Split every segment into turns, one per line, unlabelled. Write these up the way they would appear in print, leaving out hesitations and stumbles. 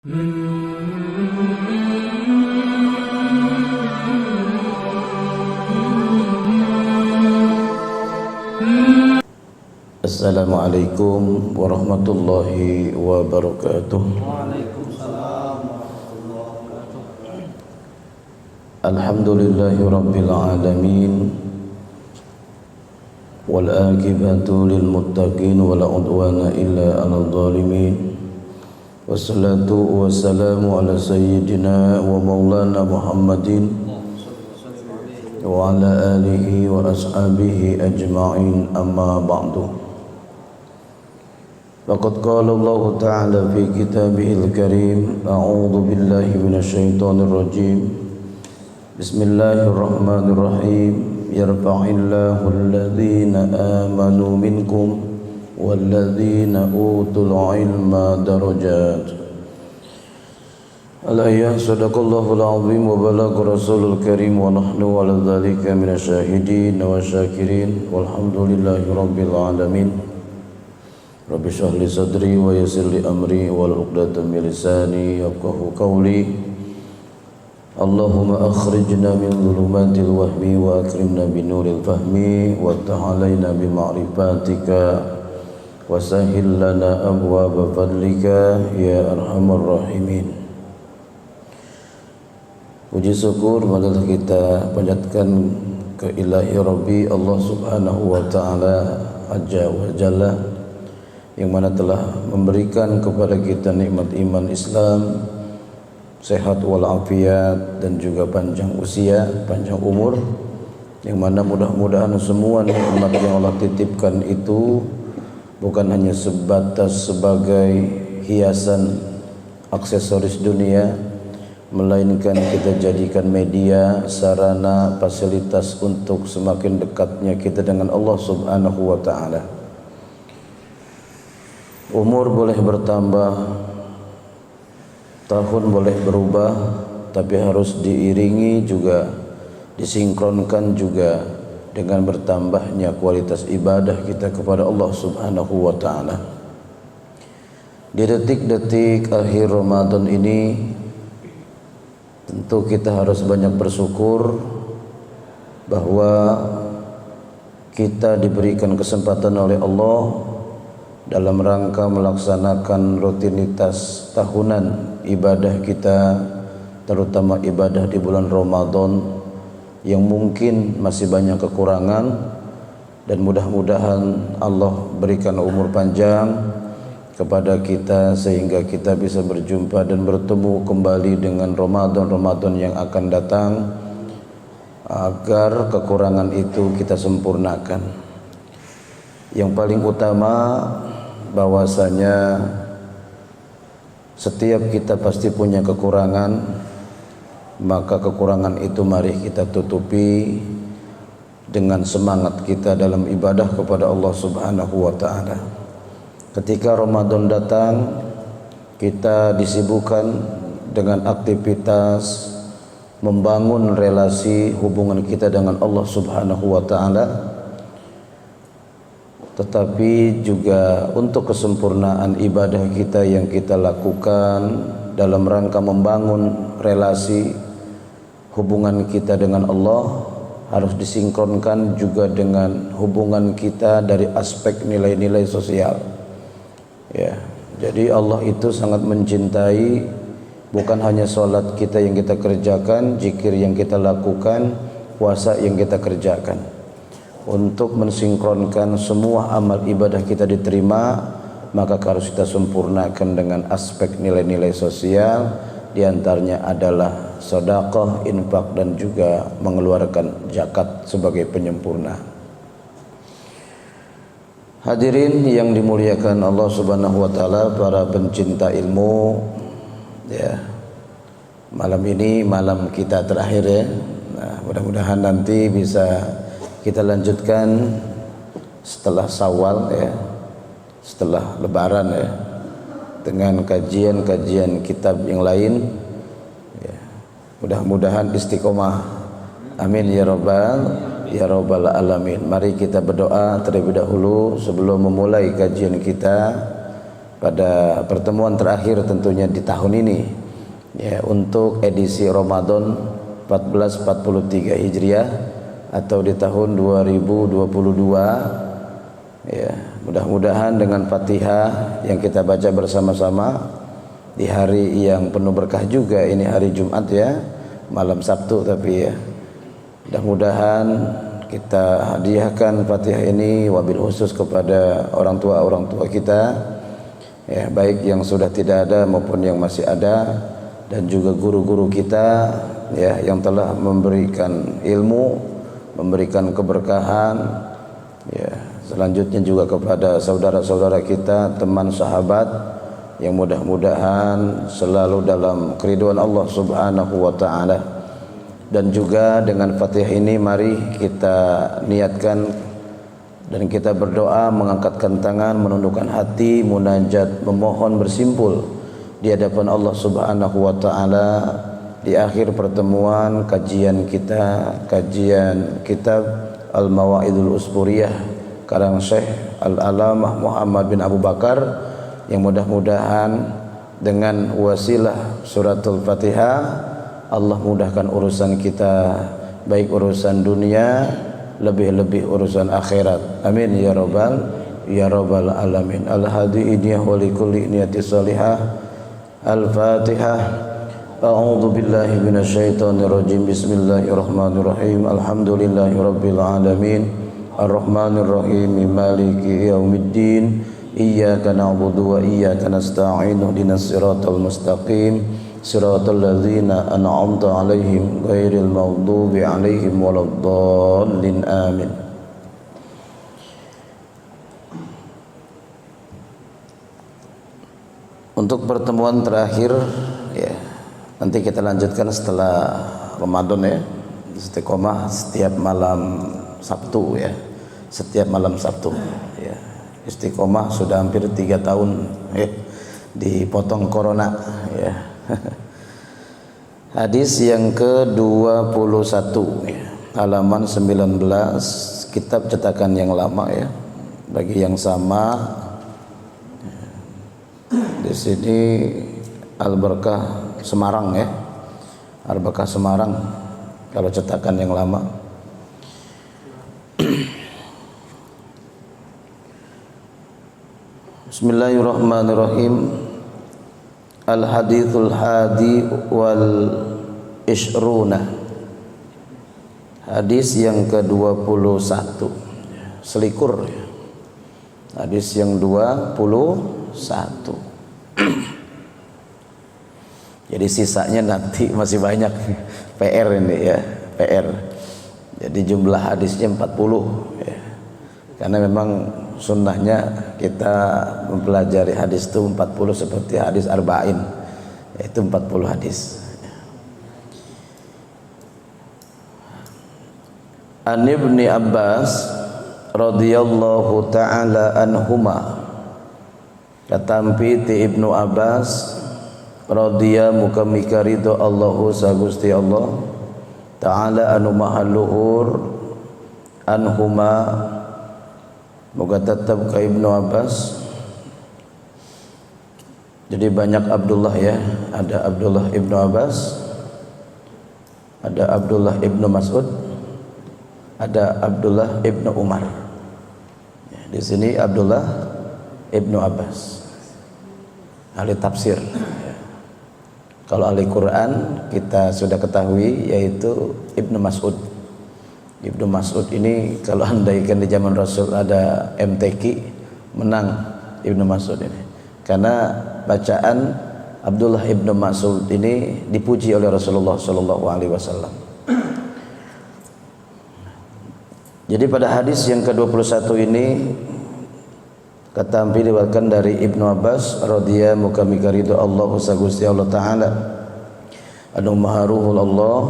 Assalamualaikum warahmatullahi wabarakatuh.
Waalaikumsalam warahmatullahi wabarakatuh.
Alhamdulillahi rabbil alamin. Wal aqibatu lil muttaqin wa la udwana illa 'alal zalimin. Wassalatu wassalamu ala sayyidina wa maulana Muhammadin wa ala alihi wa ashabihi ajma'in, amma ba'du. Faqad qala Allah Ta'ala fi kitabihil karim, a'udzu billahi minasyaitonir rajim. Bismillahirrahmanirrahim. Yarfa'illahu alladhina amanu minkum walladzina utul ilma darajat. Al-ayah, sadaqallahul azim wa balagha rasulul karim wa nahnu ala dzalika minasyahidin wa syakirin walhamdulillahi rabbil alamin. Rabbi shrah li sadri wa yassir li amri wal 'uqdatam min lisani yafqahu qawli. Allahumma akhrijna min dhulumatil wahmi wa akrimna bi nuril fahmi wa ta'alaina bi ma'rifatika wa sahhil lana abwaaba fadlika ya arhamar rahimin. Puji syukur marilah kita panjatkan ke ilahi Rabbi Allah Subhanahu wa ta'ala Azza wa Jalla, yang mana telah memberikan kepada kita nikmat iman Islam, sehat walafiat, dan juga panjang usia, panjang umur, yang mana mudah-mudahan semua nikmat yang Allah titipkan itu bukan hanya sebatas sebagai hiasan aksesoris dunia, melainkan kita jadikan media, sarana, fasilitas untuk semakin dekatnya kita dengan Allah Subhanahu wa ta'ala. Umur boleh bertambah, tahun boleh berubah, tapi harus diiringi juga, disinkronkan juga dengan bertambahnya kualitas ibadah kita kepada Allah Subhanahu wa ta'ala. Di detik-detik akhir Ramadan ini tentu kita harus banyak bersyukur bahwa kita diberikan kesempatan oleh Allah dalam rangka melaksanakan rutinitas tahunan ibadah kita, terutama ibadah di bulan Ramadan yang mungkin masih banyak kekurangan, dan mudah-mudahan Allah berikan umur panjang kepada kita sehingga kita bisa berjumpa dan bertemu kembali dengan Ramadan-Ramadan yang akan datang, agar kekurangan itu kita sempurnakan. Yang paling utama bahwasanya setiap kita pasti punya kekurangan, maka kekurangan itu mari kita tutupi dengan semangat kita dalam ibadah kepada Allah Subhanahu wa ta'ala. Ketika Ramadan datang, kita disibukkan dengan aktivitas membangun relasi hubungan kita dengan Allah Subhanahu wa ta'ala, tetapi juga untuk kesempurnaan ibadah kita yang kita lakukan dalam rangka membangun relasi hubungan kita dengan Allah harus disinkronkan juga dengan hubungan kita dari aspek nilai-nilai sosial. Ya, jadi Allah itu sangat mencintai bukan hanya sholat kita yang kita kerjakan, zikir yang kita lakukan, puasa yang kita kerjakan. Untuk mensinkronkan semua amal ibadah kita diterima, maka harus kita sempurnakan dengan aspek nilai-nilai sosial. Di antaranya adalah sedekah, infak, dan juga mengeluarkan zakat sebagai penyempurna. Hadirin yang dimuliakan Allah Subhanahu wa ta'ala, para pencinta ilmu, ya, malam ini malam kita terakhir ya. Nah, mudah-mudahan nanti bisa kita lanjutkan setelah Syawal ya, setelah Lebaran ya, dengan kajian-kajian kitab yang lain ya. Mudah-mudahan istiqomah, amin ya rabbal alamin. Mari kita berdoa terlebih dahulu sebelum memulai kajian kita. pada pertemuan terakhir tentunya di tahun ini ya, untuk edisi Ramadan 1443 Hijriah atau di tahun 2022 ya. Mudah-mudahan dengan Fatihah yang kita baca bersama-sama di hari yang penuh berkah juga, ini hari Jumat ya, malam Sabtu tapi ya, mudah-mudahan kita hadiahkan Fatihah ini wabil khusus kepada orang tua kita ya, baik yang sudah tidak ada maupun yang masih ada, dan juga guru-guru kita ya yang telah memberikan ilmu, memberikan keberkahan ya. Selanjutnya juga kepada saudara-saudara kita, teman sahabat yang mudah-mudahan selalu dalam keridhaan Allah Subhanahu wa taala. Dan juga dengan Fatihah ini mari kita niatkan dan kita berdoa, mengangkatkan tangan, menundukkan hati, munajat, memohon bersimpul di hadapan Allah Subhanahu wa taala di akhir pertemuan kajian kita, kajian kitab Al-Mawaidul Usburiyah karang Syekh Al-Alamah Muhammad bin Abu Bakar, yang mudah-mudahan dengan wasilah suratul Fatihah Allah mudahkan urusan kita, baik urusan dunia, lebih-lebih urusan akhirat. Amin ya rabbal alamin. Al-hadi idiyah wa likulli niyati salihah. Al-Fatihah. A'udzu billahi minasyaitonir rajim. Bismillahirrahmanirrahim. Alhamdulillahi rabbil alamin. Ar-Rahmanir Rahim. Maliki yaumiddin. Iyyaka na'budu wa iyyaka nasta'in. Ihdinas siratal mustaqim. Siratal ladzina an'amta 'alaihim ghairil maghdubi 'alaihim waladdallin. Amin. Untuk pertemuan terakhir ya, nanti kita lanjutkan setelah Ramadan ya. Istiqomah setiap malam Sabtu ya. Setiap malam Sabtu ya. Istiqomah sudah hampir 3 tahun ya. Dipotong corona ya. Hadis yang ke-21 ya, halaman 19, kitab cetakan yang lama ya. Bagi yang sama di sini Al-Barkah Semarang ya. Al-Barkah Semarang kalau cetakan yang lama. Bismillahirrahmanirrahim. Al-hadithul hadi wal ishruna. Hadis yang ke-21. Selikur ya. Hadis yang 21. Jadi sisanya nanti masih banyak PR ini ya, PR. Jadi jumlah hadisnya 40 ya. Karena memang sunnahnya kita mempelajari hadis itu 40 seperti hadis arba'in, yaitu 40 hadis. An Ibni Abbas radhiyallahu ta'ala anhuma, katampi ti Ibnu Abbas radhiya muka mika ridho Allahu sagusti Allah ta'ala anu maha luhur, anhuma moga tetap ke Ibnu Abbas. Jadi banyak Abdullah ya, ada Abdullah Ibnu Abbas, ada Abdullah Ibnu Mas'ud, ada Abdullah Ibnu Umar. Di sini Abdullah Ibnu Abbas, ahli tafsir. Kalau ahli Quran kita sudah ketahui yaitu Ibnu Mas'ud. Ibnu Mas'ud ini kalau andaikan di zaman Rasul ada MTQ, menang Ibnu Mas'ud ini. Karena bacaan Abdullah Ibnu Mas'ud ini dipuji oleh Rasulullah SAW. Jadi pada hadis yang ke-21 ini kata diriwayatkan dari Ibnu Abbas radhiyallahu muka mika ridho Allahu sagusti Allah taala anu maharuhul Allah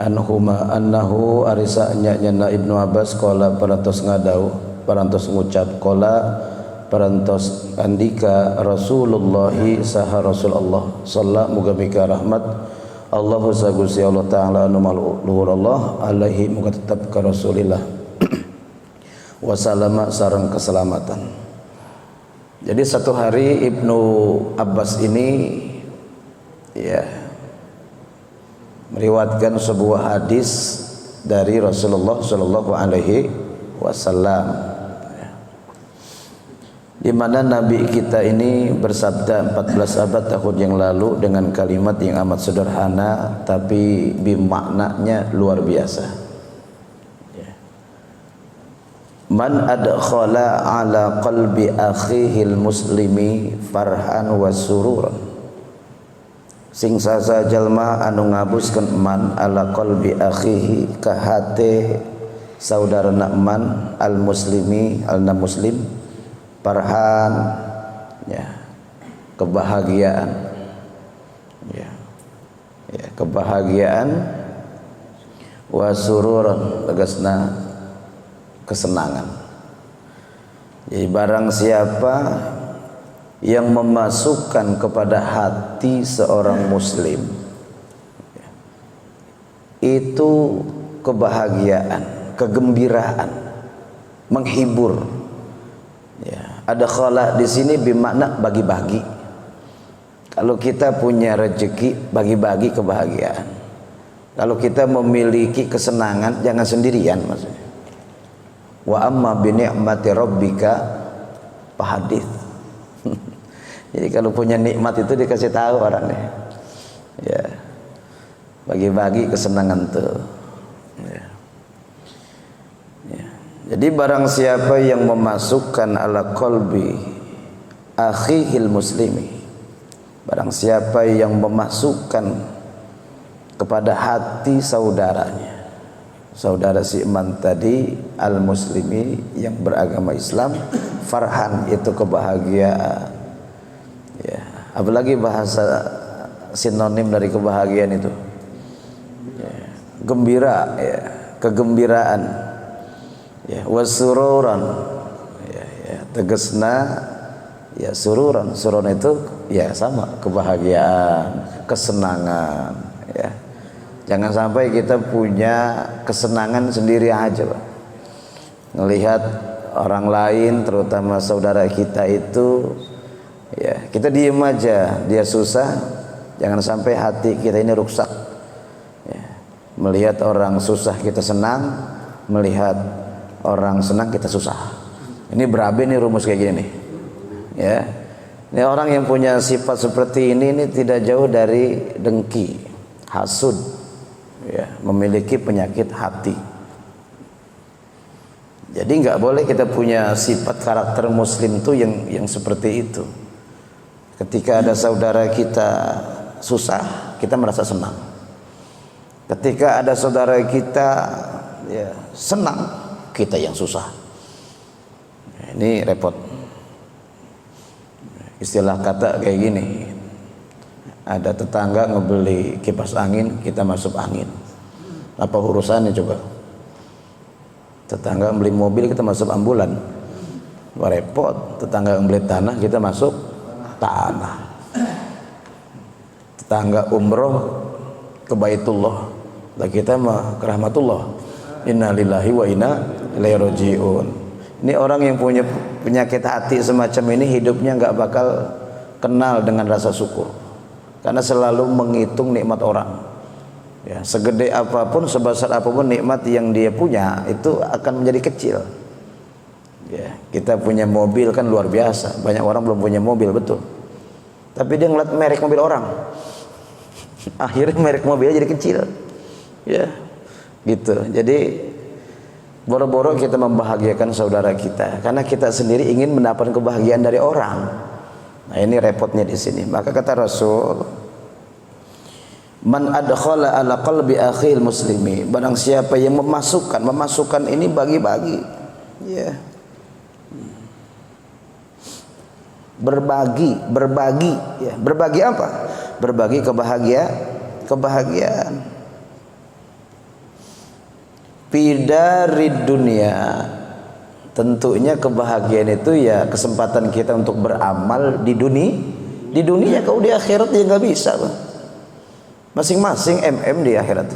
anhuma annahu arisa nyana Ibnu Abbas qala parantos ngadau parantos ngucap qala parantos andika Rasulullah saha Rasulullah sallallahu muga mika rahmat Allahu sagusti Allah taala anu luhur Allah alaihi muga tetap ka Rasulillah wasalama sareng keselamatan. Jadi satu hari Ibnu Abbas ini ya meriwayatkan sebuah hadis dari Rasulullah Shallallahu Alaihi Wasallam, di mana Nabi kita ini bersabda 14 abad tahun yang lalu dengan kalimat yang amat sederhana tapi bimaknanya luar biasa. Man adkhala ala qalbi akhihil muslimi farhan wa sururan. Sing sasa jalma anu ngabuskeun man ala qalbi akhihi ka hate saudarana man al muslimi alna muslim farhan ya kebahagiaan ya kebahagiaan wa sururan tegasna kesenangan. Jadi barang siapa yang memasukkan kepada hati seorang muslim itu kebahagiaan, kegembiraan, menghibur. Ya, ada khala di sini bermakna bagi-bagi. Kalau kita punya rezeki, bagi-bagi kebahagiaan. Kalau kita memiliki kesenangan, jangan sendirian maksudnya. Wa amma bi ni'mati rabbika fahadits. Jadi kalau punya nikmat itu dikasih tahu orangnya. Ya. Bagi-bagi kesenangan tuh. Ya. Ya. Jadi barang siapa yang memasukkan ala qalbi akhihil muslimi, barang siapa yang memasukkan kepada hati saudaranya, saudara si iman tadi al muslimi yang beragama Islam, farhan itu kebahagiaan ya, apalagi bahasa sinonim dari kebahagiaan itu ya, gembira ya, kegembiraan ya, wasururan ya, tegasna ya sururan itu ya sama kebahagiaan, kesenangan ya. Jangan sampai kita punya kesenangan sendiri aja, Pak. Ngelihat orang lain, terutama saudara kita itu, ya kita diem aja, dia susah, jangan sampai hati kita ini rusak. Ya. Melihat orang susah kita senang, melihat orang senang kita susah. Ini berabe nih rumus kayak gini nih. Ya, ini orang yang punya sifat seperti ini tidak jauh dari dengki, hasud. Ya, memiliki penyakit hati. Jadi nggak boleh kita punya sifat karakter muslim tuh yang seperti itu. Ketika ada saudara kita susah, kita merasa senang. Ketika ada saudara kita ya senang, kita yang susah. Ini repot. Istilah kata kayak gini. Ada tetangga ngebeli kipas angin, kita masuk angin. Apa urusannya coba? Tetangga beli mobil, kita masuk ambulan. Wah, repot. Tetangga beli tanah, kita masuk tanah. Tetangga umroh ke Baitullah, lah kita mah ke rahmatullah. Innalillahi wa inna ilaihi rajiun. Ini orang yang punya penyakit hati semacam ini, hidupnya nggak bakal kenal dengan rasa syukur. Karena selalu menghitung nikmat orang. Ya, segede apapun, sebesar apapun nikmat yang dia punya itu akan menjadi kecil. Ya, kita punya mobil kan luar biasa. Banyak orang belum punya mobil, betul. Tapi dia ngeliat merek mobil orang. Akhirnya merek mobilnya jadi kecil. Ya, gitu. Jadi boro-boro kita membahagiakan saudara kita karena kita sendiri ingin mendapatkan kebahagiaan dari orang. Nah, ini repotnya di sini. Maka kata Rasul, man adkhala ala qalbi akhil muslimi, barang siapa yang memasukkan ini bagi-bagi. Ya. Berbagi ya. Berbagi apa? Berbagi kebahagiaan. Fidarid dunia, tentunya kebahagiaan itu ya kesempatan kita untuk beramal di dunia. Kalau di akhirat ya nggak bisa, Bang. Masing-masing di akhirat.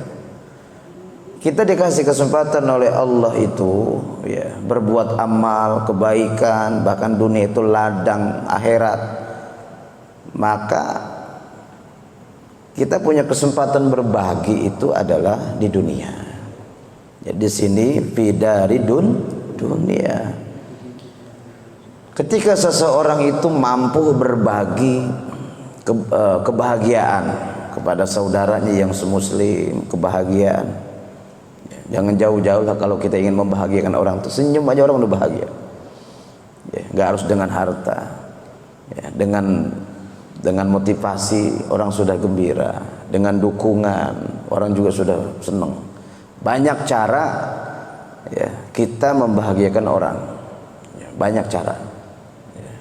kita dikasih kesempatan oleh Allah itu ya, berbuat amal kebaikan, bahkan dunia itu ladang akhirat, maka kita punya kesempatan berbagi itu adalah di dunia. Jadi di sini fidari dunia. Ketika seseorang itu mampu berbagi kebahagiaan kepada saudaranya yang semuslim, kebahagiaan. Jangan jauh-jauh lah kalau kita ingin membahagiakan orang tuh, senyum aja orang udah bahagia. Ya, nggak harus dengan harta. Ya, dengan motivasi orang sudah gembira, dengan dukungan orang juga sudah senang. Banyak cara ya, kita membahagiakan orang. Ya, banyak cara. Ya.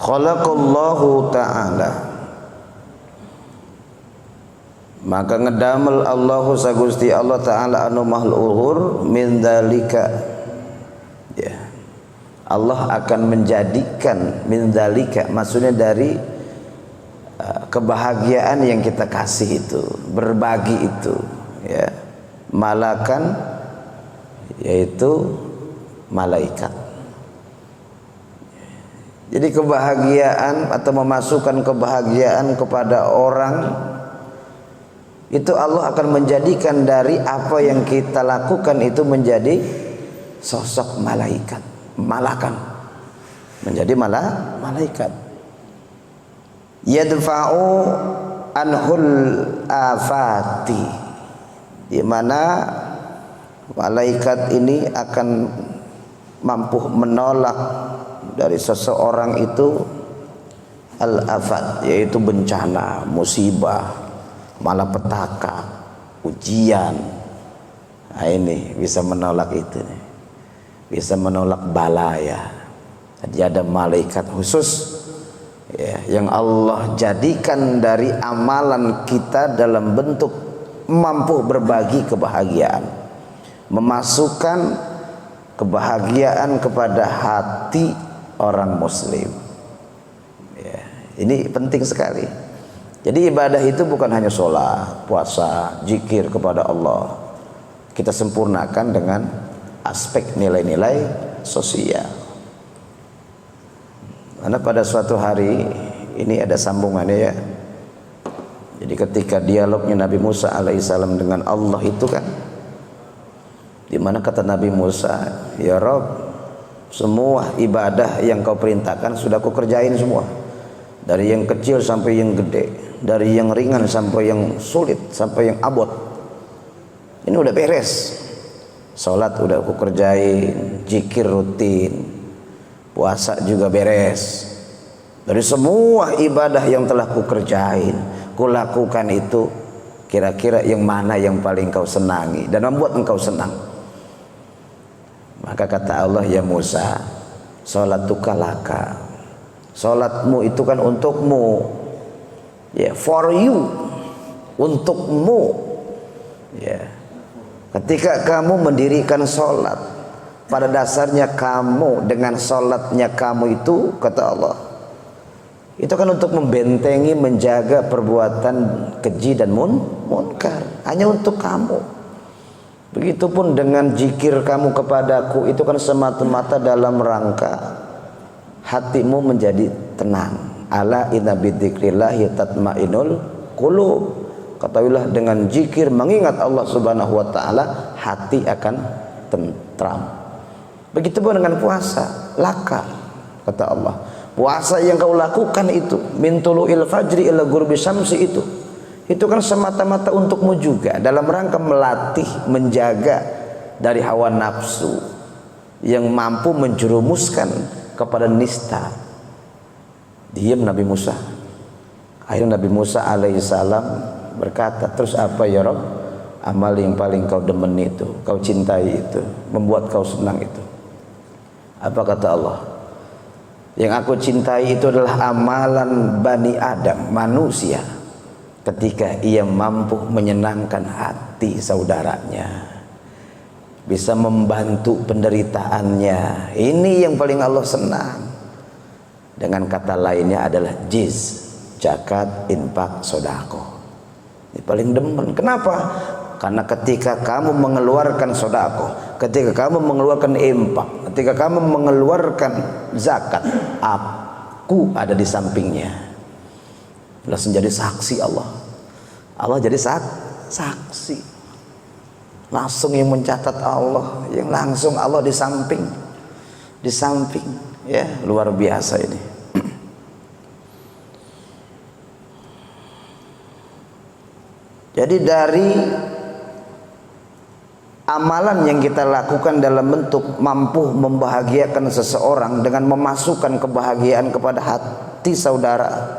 Khalaqallahu ta'ala, maka ngedamel Allahu sagusti Allah Ta'ala anu mahal uhur min dalika ya, Allah akan menjadikan min dalika, maksudnya dari kebahagiaan yang kita kasih itu, berbagi itu ya, malakan, yaitu malaikat. Jadi kebahagiaan atau memasukkan kebahagiaan kepada orang itu Allah akan menjadikan dari apa yang kita lakukan itu menjadi sosok malaikat, malakan, menjadi malaikat. Yadfa'u anhul afati, di mana malaikat ini akan mampu menolak dari seseorang itu al-afat, yaitu bencana, musibah, malapetaka, ujian. Nah, ini bisa menolak itu nih. Bisa menolak balaya. Jadi ada malaikat khusus ya, yang Allah jadikan dari amalan kita dalam bentuk mampu berbagi kebahagiaan, memasukkan kebahagiaan kepada hati orang muslim ya. Ini penting sekali. Jadi ibadah itu bukan hanya sholat, puasa, zikir kepada Allah. Kita sempurnakan dengan aspek nilai-nilai sosial. Karena pada suatu hari ini ada sambungannya ya. Jadi ketika dialognya Nabi Musa alaihissalam dengan Allah itu kan, dimana kata Nabi Musa, ya Rob, semua ibadah yang kau perintahkan sudah kau kerjain semua. Dari yang kecil sampai yang gede, dari yang ringan sampai yang sulit, sampai yang abot. Ini udah beres. Salat udah aku kerjain, zikir rutin, puasa juga beres. Dari semua ibadah yang telah ku kerjain, ku lakukan itu, kira-kira yang mana yang paling kau senangi dan membuat engkau senang? Maka kata Allah, ya Musa, salatuka laka, salatmu itu kan untukmu ya, for you, untukmu ya. Ketika kamu mendirikan salat, pada dasarnya kamu dengan salatnya kamu itu, kata Allah, itu kan untuk membentengi, menjaga perbuatan keji dan munkar, hanya untuk kamu. Begitupun dengan zikir kamu kepadaku, itu kan semata-mata dalam rangka hatimu menjadi tenang. Ala inna bidzikrillahi tatmainul qulub. Ketahuilah dengan zikir mengingat Allah Subhanahu wa taala, hati akan tentram. Begitupun dengan puasa, laka, kata Allah. Puasa yang kau lakukan itu min tulu'il fajri ila ghurbi syamsi itu kan semata-mata untukmu juga, dalam rangka melatih, menjaga dari hawa nafsu yang mampu menjerumuskan kepada nista. Diam Nabi Musa. Akhirnya Nabi Musa alaihissalam berkata, terus apa ya Rabb? Amal yang paling kau demen itu, kau cintai itu, membuat kau senang itu. Apa kata Allah? Yang aku cintai itu adalah amalan Bani Adam, manusia, ketika ia mampu menyenangkan hati saudaranya, bisa membantu penderitaannya. Ini yang paling Allah senang. Dengan kata lainnya adalah jiz, zakat, infak, sedekah. Ini paling demen. Kenapa? Karena ketika kamu mengeluarkan sedekah, ketika kamu mengeluarkan infak, ketika kamu mengeluarkan zakat, aku ada di sampingnya. Langsung jadi saksi Allah. Allah jadi saksi. Langsung yang mencatat Allah, yang langsung Allah di samping. Di samping, ya, luar biasa ini. Jadi dari amalan yang kita lakukan dalam bentuk mampu membahagiakan seseorang dengan memasukkan kebahagiaan kepada hati saudara,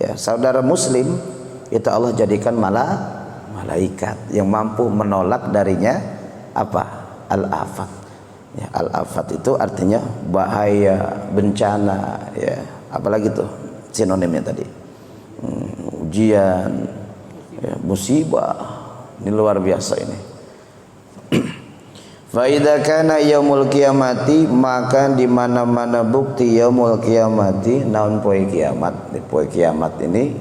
ya, saudara muslim, itu Allah jadikan malaikat yang mampu menolak darinya apa? Al-afat. Ya, al-afat itu artinya bahaya, bencana, ya, apalagi tuh sinonimnya tadi, ujian, ya, musibah. Ini luar biasa ini. Fa idza kana yaumul qiyamati, maka di mana-mana bukti yaumul qiyamati, naon poe kiamat. Poe kiamat ini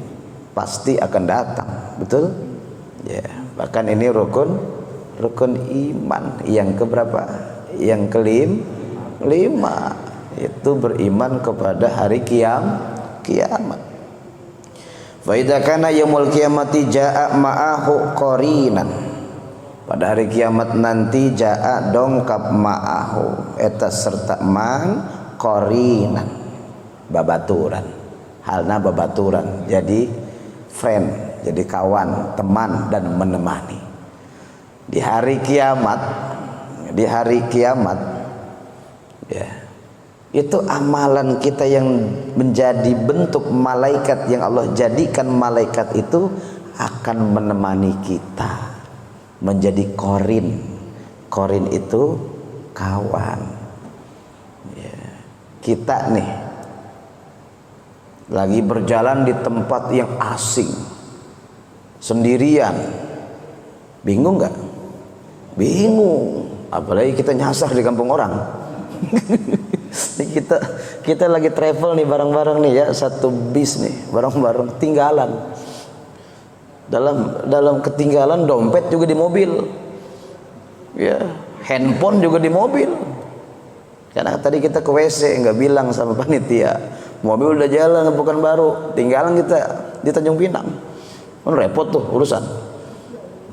pasti akan datang, betul? Ya, bahkan ini rukun iman yang keberapa? Yang kelima, itu beriman kepada hari kiamat. Fa idza kana yaumul qiyamati jaa ma'ahu qarinan. Pada hari kiamat nanti jaa dongkap ma'ahu eta serta man qarinan, babaturan. Halna babaturan, jadi friend, jadi kawan, teman dan menemani. Di hari kiamat, ya, itu amalan kita yang menjadi bentuk malaikat yang Allah jadikan malaikat itu akan menemani kita menjadi korin. Korin itu kawan, ya. Kita nih lagi berjalan di tempat yang asing sendirian, bingung nggak? Bingung, apalagi kita nyasar di kampung orang. kita lagi travel nih bareng-bareng nih, ya, satu bis nih bareng-bareng, tinggalan dalam ketinggalan, dompet juga di mobil, ya, handphone juga di mobil. Karena tadi kita ke WC nggak bilang sama panitia, mobil udah jalan ke Pekanbaru, tinggalan kita di Tanjung Pinang. Kan repot tuh urusan.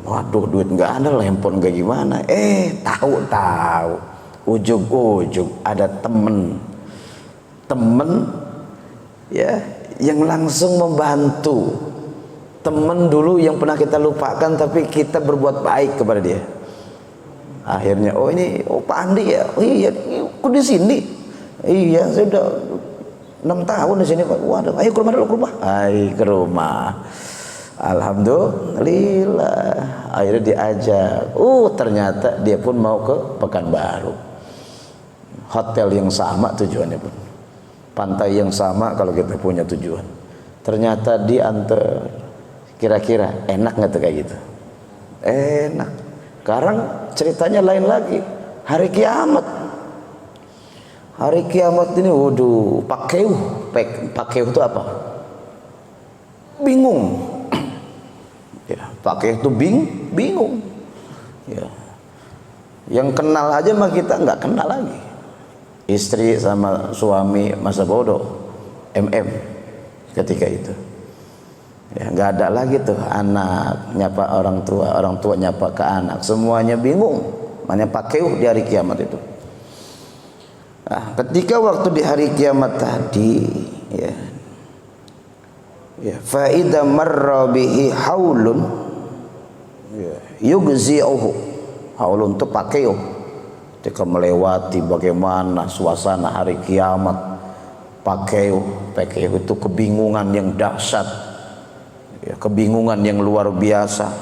Waduh, duit nggak ada, handphone kayak gimana? Tahu ujung-ujung ada temen ya yang langsung membantu. Temen dulu yang pernah kita lupakan, tapi kita berbuat baik kepada dia. Akhirnya, Pak Andi ya, iya, kok di sini? Iya, saya udah 6 tahun di sini Pak. Waduh, ayo ke rumah dulu, ke rumah. Alhamdulillah, akhirnya diajak. Ternyata dia pun mau ke Pekanbaru. Hotel yang sama tujuannya pun, pantai yang sama kalau kita punya tujuan. Ternyata diantar. Kira-kira enak nggak tuh kayak gitu? Enak. Sekarang ceritanya lain lagi. Hari kiamat. Hari kiamat ini, waduh, pakeu itu apa? Bingung. Ya, pakeu itu bingung. Ya. Yang kenal aja mah kita nggak kenal lagi. Istri sama suami masa bodoh, ketika itu. Ya, nggak ada lagi tuh anak nyapa orang tua nyapa ke anak, semuanya bingung. Mana pakeu di hari kiamat itu. Nah, ketika waktu di hari kiamat tadi, ya, fa idza marra bihi haulun, ya, yugzi'uhu. Haulun itu pakeu. Ketika melewati bagaimana suasana hari kiamat, pakeu itu kebingungan yang dahsyat. Ya, kebingungan yang luar biasa,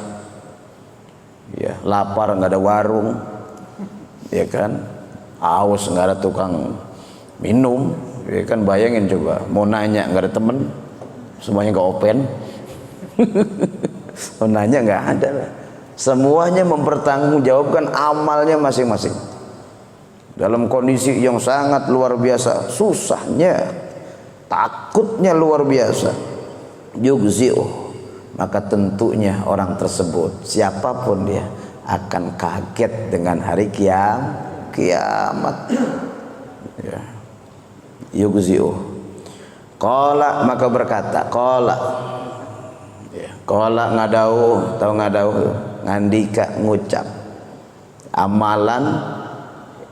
ya, lapar nggak ada warung, ya kan, haus nggak ada tukang minum, ya kan, bayangin coba mau nanya nggak ada temen, semuanya nggak open. Mau nanya nggak ada lah, semuanya mempertanggungjawabkan amalnya masing-masing dalam kondisi yang sangat luar biasa, susahnya, takutnya luar biasa. Yugzi'uh, maka tentunya orang tersebut siapapun dia akan kaget dengan hari kiamat. Ya. Yugzi'u. Qala, maka berkata, qala. Ya, qala ngadauh, tahu ngadauh, ngandika, ngucap. Amalan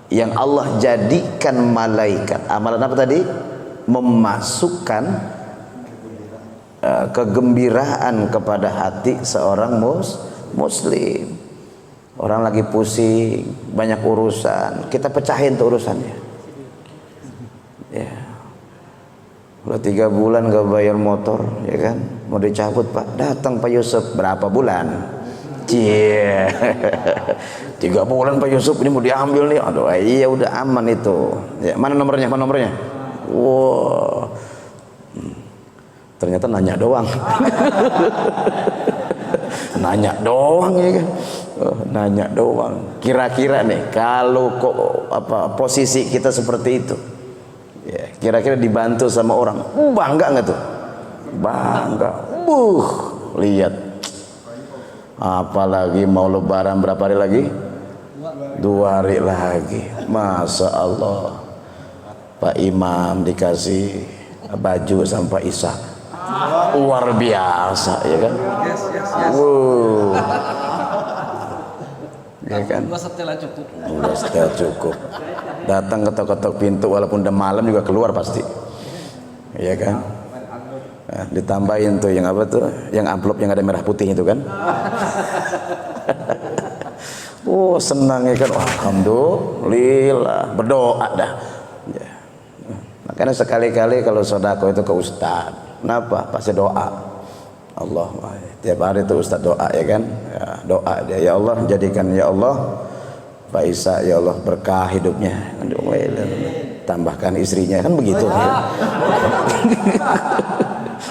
yang Allah jadikan malaikat. Amalan apa tadi? Memasukkan kegembiraan kepada hati seorang muslim. Orang lagi pusing, banyak urusan, kita pecahin tuh urusannya. Ya. Udah 3 bulan gak bayar motor, ya kan? Mau dicabut Pak, datang Pak Yusuf. Berapa bulan? Cie, 3 bulan Pak Yusuf, ini mau diambil nih. Aduh, iya udah aman itu. Ya, mana nomornya? Mana nomornya? Wow. Ternyata nanya doang. Nanya doang ya kan. Nanya doang. Kira-kira nih kalau kok posisi kita seperti itu, ya, kira-kira dibantu sama orang, bangga nggak tuh? Bangga. Lihat. Apalagi mau lebaran berapa hari lagi? 2 hari lagi. Masya Allah. Pak Imam dikasih baju sampai Isa. Luar biasa ya kan? Wow. Ya kan?
Udah setel cukup.
Udah setel cukup. Datang ketok-ketok pintu walaupun udah malam juga keluar pasti. Ya kan? Nah, ditambahin tuh yang apa tuh? Yang amplop yang ada merah putih itu kan? Oh senang ya kan? Alhamdulillah, berdoa dah. Ya. Makanya sekali-kali kalau sodako itu ke ustad, kenapa? Pasti doa. Allah, tiap hari itu ustad doa ya kan? Ya, doa dia, ya Allah jadikan ya Allah Pak Isa, ya Allah berkah hidupnya, tambahkan istrinya, kan begitu ya.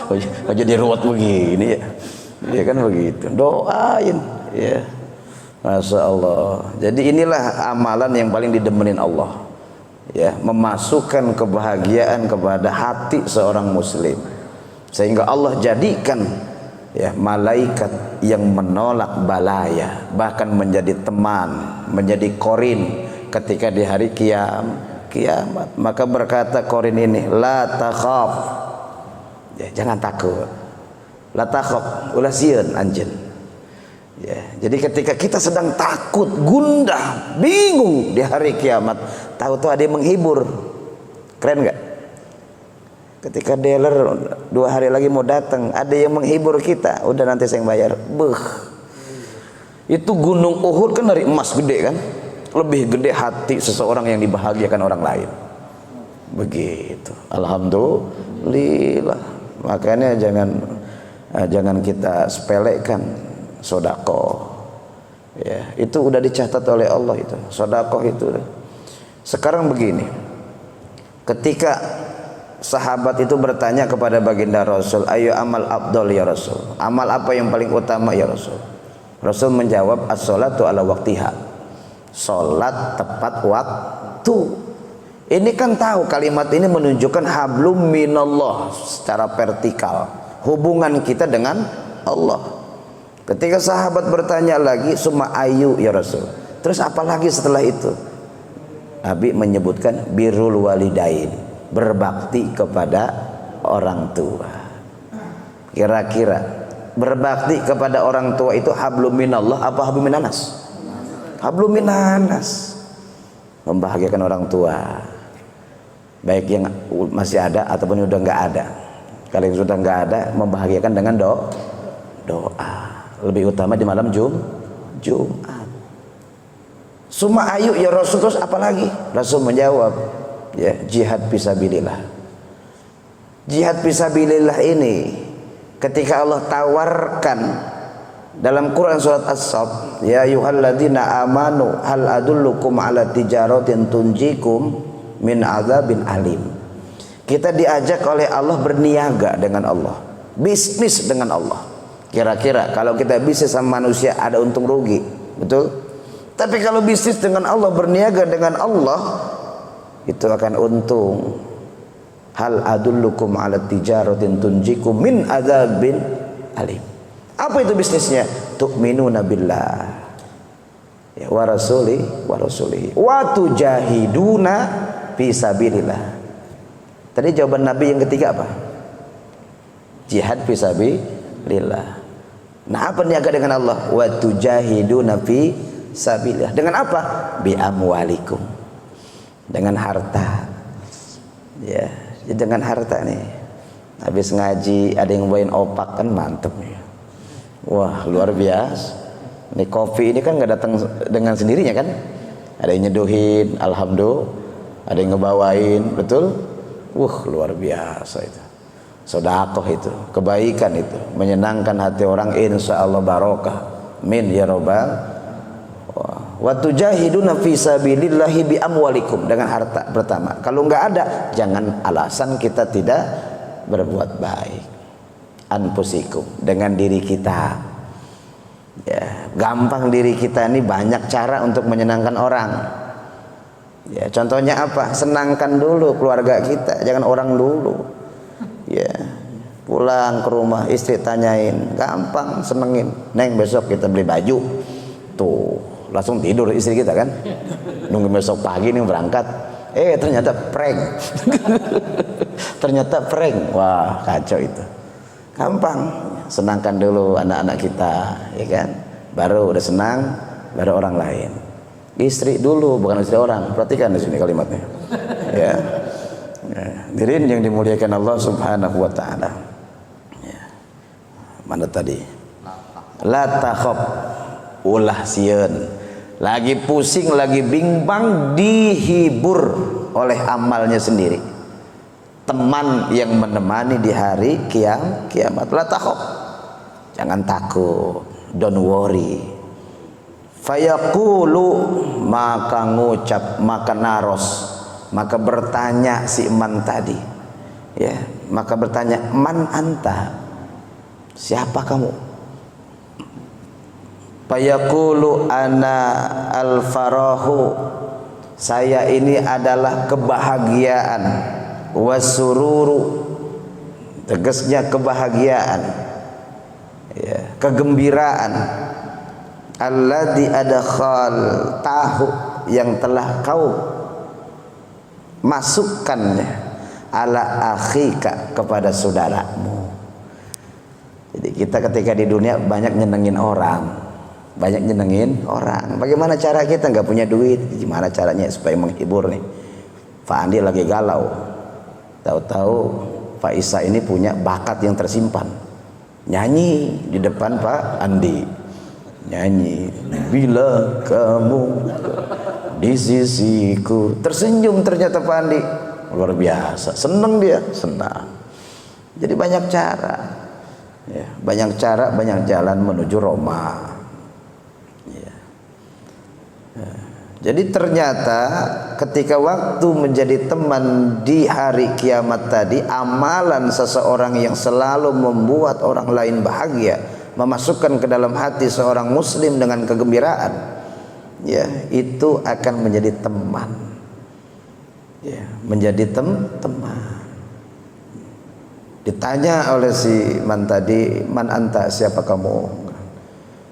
Oh, jadi ruwet begini ya. Ya kan begitu. Doain ya. Masya Allah. Jadi inilah amalan yang paling didemenin Allah. Ya, memasukkan kebahagiaan kepada hati seorang muslim. Sehingga Allah jadikan ya malaikat yang menolak balaya, bahkan menjadi teman, menjadi korin ketika di hari kiamat. Maka berkata korin ini, la takhaf. Ya, jangan takut. La takhaf, ulah sieun anjeun. Ya, jadi ketika kita sedang takut, gundah, bingung di hari kiamat, tahu-tahu ada yang menghibur. Keren nggak? Ketika dealer 2 hari lagi mau datang, ada yang menghibur kita. Udah nanti saya yang bayar. Itu gunung Uhud kan dari emas gede kan? Lebih gede hati seseorang yang dibahagiakan orang lain. Begitu. Alhamdulillah. Makanya jangan kita sepelekan sodako. Ya, itu udah dicatat oleh Allah itu. Sodako itu. Sekarang begini. Ketika sahabat itu bertanya kepada baginda Rasul, ayo amal afdal ya Rasul, amal apa yang paling utama ya Rasul? Rasul menjawab, as-sholatu ala waktiha, sholat tepat waktu. Ini kan tahu kalimat ini menunjukkan hablum minallah secara vertikal, hubungan kita dengan Allah. Ketika sahabat bertanya lagi, summa ayu ya Rasul, terus apa lagi setelah itu? Nabi menyebutkan birrul walidain, berbakti kepada orang tua. Kira-kira berbakti kepada orang tua itu hablum minallah apa hablum minanas? Hablum minanas. Membahagiakan orang tua, baik yang masih ada ataupun sudah nggak ada. Kalau yang sudah nggak ada, membahagiakan dengan doa. Lebih utama di malam Jumat. Summa ayu ya Rasul, terus apa lagi? Rasul menjawab, ya jihad fisabilillah. Jihad fisabilillah ini ketika Allah tawarkan dalam Quran surat As-Saff, ya ayyuhalladzina amanu hal adullukum ala tijaratin tunjikum min adzabin alim. Kita diajak oleh Allah berniaga dengan Allah, bisnis dengan Allah. Kira-kira kalau kita bisnis sama manusia ada untung rugi, betul? Tapi kalau bisnis dengan Allah, berniaga dengan Allah, itu akan untung. Hal adullukum ala tijaratin tunjikum min adzabin alim. Apa itu bisnisnya? Tu'minuna billah ya, wa rasulihi wa tujahiduna fi sabilillah. Tadi jawaban Nabi yang ketiga apa? Jihad fi sabilillah. Nah, apa niaga dengan Allah? Wa tujahiduna fi sabilillah. Dengan apa? Bi amwalikum. Dengan harta. Ya, dengan harta nih. Habis ngaji ada yang bawain opak kan mantep nih. Wah, luar biasa. Ini kopi ini kan nggak datang dengan sendirinya kan? Ada yang nyeduhin, alhamdulillah. Ada yang ngebawain, betul? Luar biasa itu. Sedekah itu, kebaikan itu, menyenangkan hati orang, insya Allah barokah. Min ya robbal. Wa tujahiduna fi sabilillahi bi amwalikum, dengan harta pertama. Kalau nggak ada, jangan alasan kita tidak berbuat baik. Anfusikum, dengan diri kita. Ya, gampang diri kita ini banyak cara untuk menyenangkan orang. Ya, contohnya apa? Senangkan dulu keluarga kita, jangan orang dulu. Ya, pulang ke rumah istri tanyain, gampang senengin. Neng, besok kita beli baju. Tuh, langsung tidur istri kita kan. Nunggu besok pagi nih berangkat. Ternyata prank. Ternyata prank. Wah, kacau itu. Gampang, senangkan dulu anak-anak kita, ya kan? Baru udah senang, baru orang lain. Istri dulu, bukan istri orang. Perhatikan di sini kalimatnya. Ya. Hadirin yang dimuliakan Allah Subhanahu wa taala. Ya. Mana tadi? La takhaf, ulah sieun. Lagi pusing, lagi bimbang, dihibur oleh amalnya sendiri. Teman yang menemani di hari kiamat. La takhaf. Jangan takut, don't worry. Fayaqulu, maka ngucap, maka naros, maka bertanya si man tadi, ya, maka bertanya, man anta, siapa kamu? Fayaqulu ana al-farahu, saya ini adalah kebahagiaan, wasururu, tegasnya kebahagiaan, ya, kegembiraan, alladzi adkhal tahu, yang telah kau masukkannya, ala akhika, kepada saudaramu. Jadi kita ketika di dunia banyak nyenengin orang, banyak nyenengin orang. Bagaimana cara kita? Nggak punya duit, gimana caranya supaya menghibur nih? Pak Andi lagi galau, tahu-tahu Pak Isa ini punya bakat yang tersimpan, nyanyi di depan Pak Andi, nyanyi bila kamu di sisiku, tersenyum ternyata Pak Andi, luar biasa, senang dia, senang. Jadi banyak cara, ya, banyak cara, banyak jalan menuju Roma. Ya. Ya. Jadi ternyata ketika waktu menjadi teman di hari kiamat tadi, amalan seseorang yang selalu membuat orang lain bahagia, memasukkan ke dalam hati seorang muslim dengan kegembiraan, ya, itu akan menjadi teman, ya, menjadi teman. Ditanya oleh si man tadi, man anta, siapa kamu?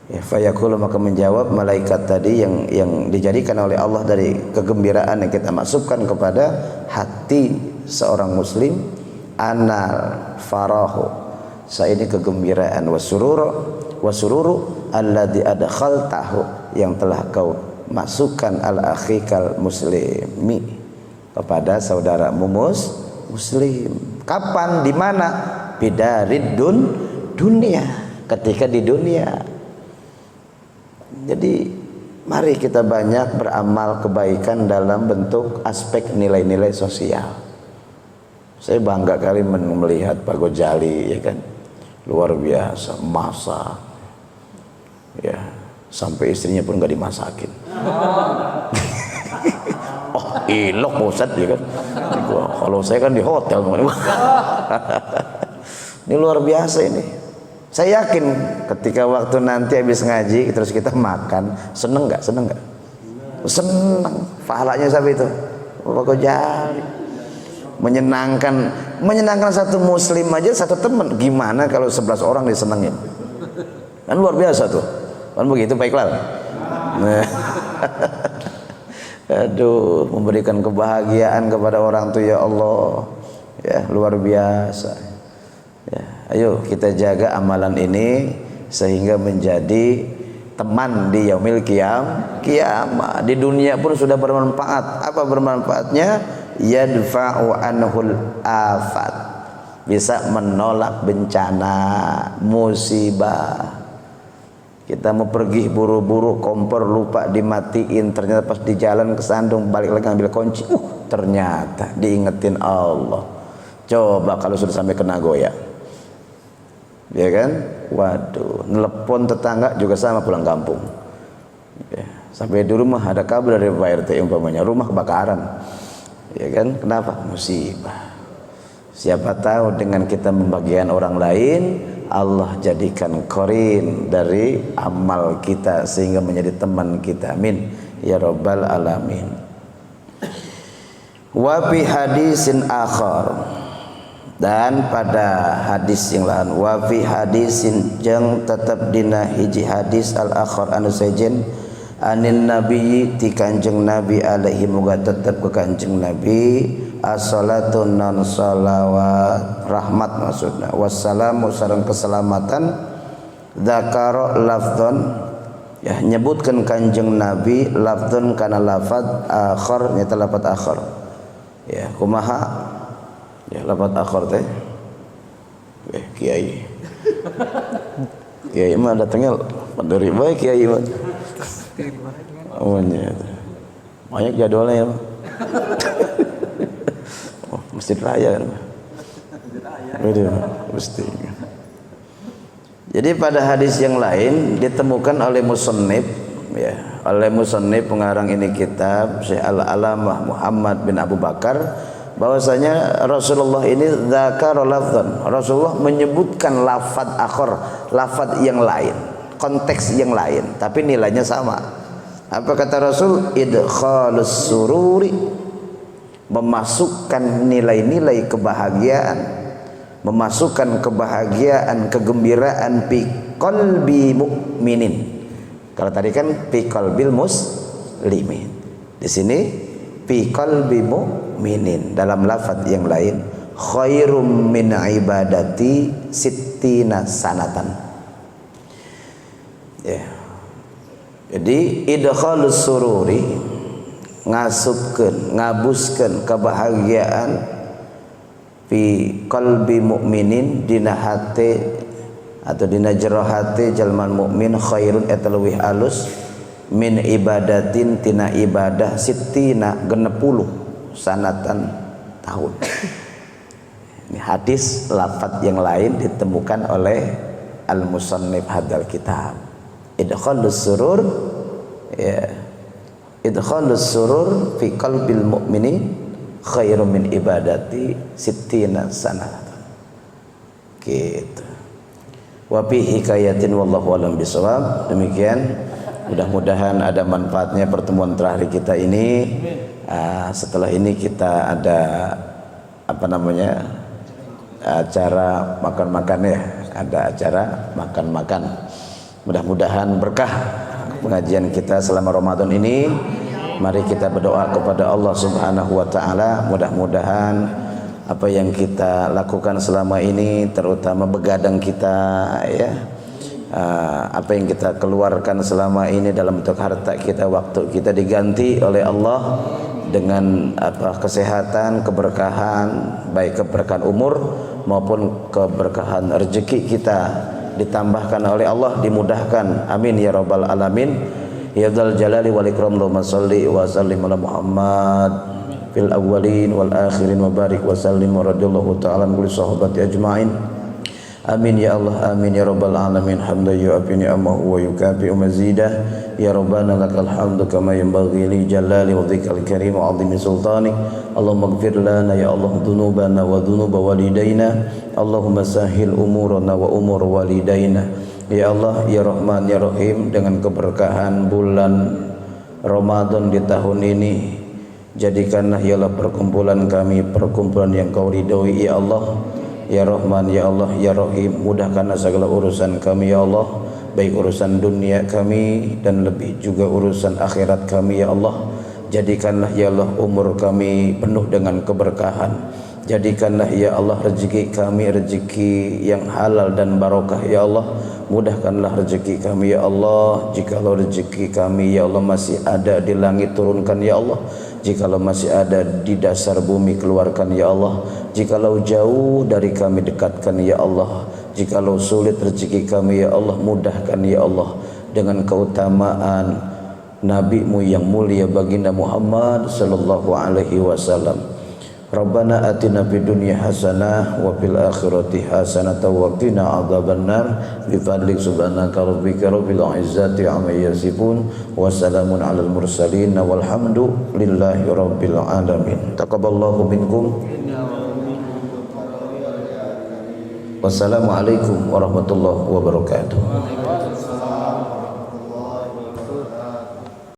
Ya, fayaqulu, maka menjawab malaikat tadi yang dijadikan oleh Allah dari kegembiraan yang kita masukkan kepada hati seorang muslim, anal farahu, saya ini kegembiraan, wasururu alladzi adkhaltahu, yang telah kau masukkan al akhikal muslimi, kepada saudaramu muslim. Kapan, di mana? Bidarid dunia, ketika di dunia. Jadi mari kita banyak beramal kebaikan dalam bentuk aspek nilai-nilai sosial. Saya bangga kali melihat Pak Gojali, ya kan, luar biasa, masak, ya, sampai istrinya pun gak dimasakin. Oh, ilok Ustaz, ya kan. Kalau saya kan di hotel. Ini luar biasa ini. Saya yakin ketika waktu nanti habis ngaji terus kita makan, seneng nggak? Seneng nggak? Seneng. Pahalanya sampai itu. Pak Gojali. Menyenangkan satu muslim aja, satu teman. Gimana kalau 11 orang disenengin? Kan luar biasa tuh. Kan begitu Pak Iqbal. Nah. Aduh, memberikan kebahagiaan kepada orang tuh ya Allah. Ya, luar biasa. Ya, ayo kita jaga amalan ini sehingga menjadi teman di yaumil kiamah. Di dunia pun sudah bermanfaat. Apa bermanfaatnya? Yadfa'u anhul afat. Bisa menolak bencana, musibah. Kita mau pergi buru-buru, kompor lupa dimatiin, ternyata pas di jalan kesandung, balik lagi ngambil kunci, ternyata diingetin Allah. Coba kalau sudah sampai ke Nagoya, ya kan? Waduh, nelpon tetangga juga sama pulang kampung. Ya, sampai di rumah ada kabar dari Pak RT umpamanya, rumah kebakaran, ya kan? Kenapa? Musibah. Siapa tahu dengan kita membagikan orang lain, Allah jadikan korin dari amal kita sehingga menjadi teman kita. Amin ya rabbal alamin. Wa fi hadisin akhar, dan pada hadis yang lain, wa fi hadisin jeung tetep dina hiji hadis al akhar anu sejen anin nabi ti kanjeng nabi alaihi muga tetep ke kanjeng nabi as-salatu non salawat rahmat maksudna wassalamu sareng keselamatan dzakara lafdzon ya nyebutkan kanjeng nabi lafdzon kana lafaz akhar nyata lafaz akhar ya kumaha ya lafaz akhar teh kiai kiai mah datangnya dari baik kiai mah awalnya banyak jadwalnya ya Masjid Raya kan? Mesti. Jadi pada hadis yang lain ditemukan oleh musannif ya, oleh musannif pengarang ini kitab Syekh Al-Alamah Muhammad bin Abu Bakar bahwasanya Rasulullah ini dzakara lafdzan. Rasulullah menyebutkan lafaz akhar, lafaz yang lain, konteks yang lain, tapi nilainya sama. Apa kata Rasul? Idkhalus sururi, memasukkan nilai-nilai kebahagiaan, memasukkan kebahagiaan, kegembiraan fi qalbi mukminin. Kalau tadi kan fi qalbil muslimin. Di sini fi qalbi mukminin. Dalam lafaz yang lain, khairum min ibadati sittina sanatan. Ya. Jadi idkhalus sururi, ngasupkeun, ngabuskeun kebahagiaan fi qalbi mukminin dina hate atau dina jero hate jalman mukmin khairun eta leuwih alus min ibadatin tina ibadah sittina 60 sanatan tahun. Ini hadis lafaz yang lain ditemukan oleh al-musannif hadzal kitab. Idkhalus surur ya, idkhalus surur fi qalbil mu'mini khairum min ibadati sittina sanatan. Gitu. Wa fi hikayatin wallahu alam bisawab. Demikian, mudah-mudahan ada manfaatnya pertemuan terakhir kita ini. Setelah ini kita ada apa namanya? Acara makan-makan ya. Ada acara makan-makan. Mudah-mudahan berkah pengajian kita selama Ramadan ini. Mari kita berdoa kepada Allah Subhanahu wa taala, mudah-mudahan apa yang kita lakukan selama ini, terutama begadang kita ya, apa yang kita keluarkan selama ini dalam bentuk harta kita, waktu kita, diganti oleh Allah dengan apa, kesehatan, keberkahan, baik keberkahan umur maupun keberkahan rezeki kita ditambahkan oleh Allah, dimudahkan. Amin ya rabbal alamin. Ya dzal jalali wal ikram. Allahumma shalli wa sallim ala Muhammad fil awwalin wal akhirin wa barik wa sallim wa radhiyallahu ta'ala an kulli sahabati ajma'in. Amin ya Allah, amin ya rabbal alamin. Hamdan yu'afi ni'amahu wa yukafi mazidah. Ya rabbana lakal hamdu kama yanbaghi li jalali wajhikal karim wa 'azimi sultanik. Allahumma ighfir lana ya Allah dhunubana wa dhunuba walidayna. Allahumma sahhil umurana wa umur walidayna. Ya Allah, ya Rahman, ya Rahim, dengan keberkahan bulan Ramadan di tahun ini, jadikanlah ya Allah perkumpulan kami perkumpulan yang Kau ridhoi ya Allah. Ya Rahman, ya Allah, ya Rahim, mudahkanlah segala urusan kami ya Allah. baik urusan dunia kami dan lebih juga urusan akhirat kami ya Allah. Jadikanlah ya Allah umur kami penuh dengan keberkahan. Jadikanlah ya Allah rezeki kami rezeki yang halal dan barokah ya Allah. Mudahkanlah rezeki kami ya Allah. Jikalau rezeki kami ya Allah masih ada di langit, turunkan ya Allah. Jikalau masih ada di dasar bumi, keluarkan ya Allah. Jikalau jauh dari kami, dekatkan ya Allah. Jikalau sulit rezeki kami ya Allah, mudahkan ya Allah. Dengan keutamaan Nabi-Mu yang mulia baginda Muhammad sallallahu alaihi wasallam. Rabbana atina fid dunya hasanah wa fil akhirati hasanah wa qina adzabannar bi fadlik subhanaka rabbika rabbil izzati amma yasifun wa salamun alal mursalin walhamdulillahi rabbil alamin. Taqabbalallahu minkum. Wassalamualaikum warahmatullahi wabarakatuh.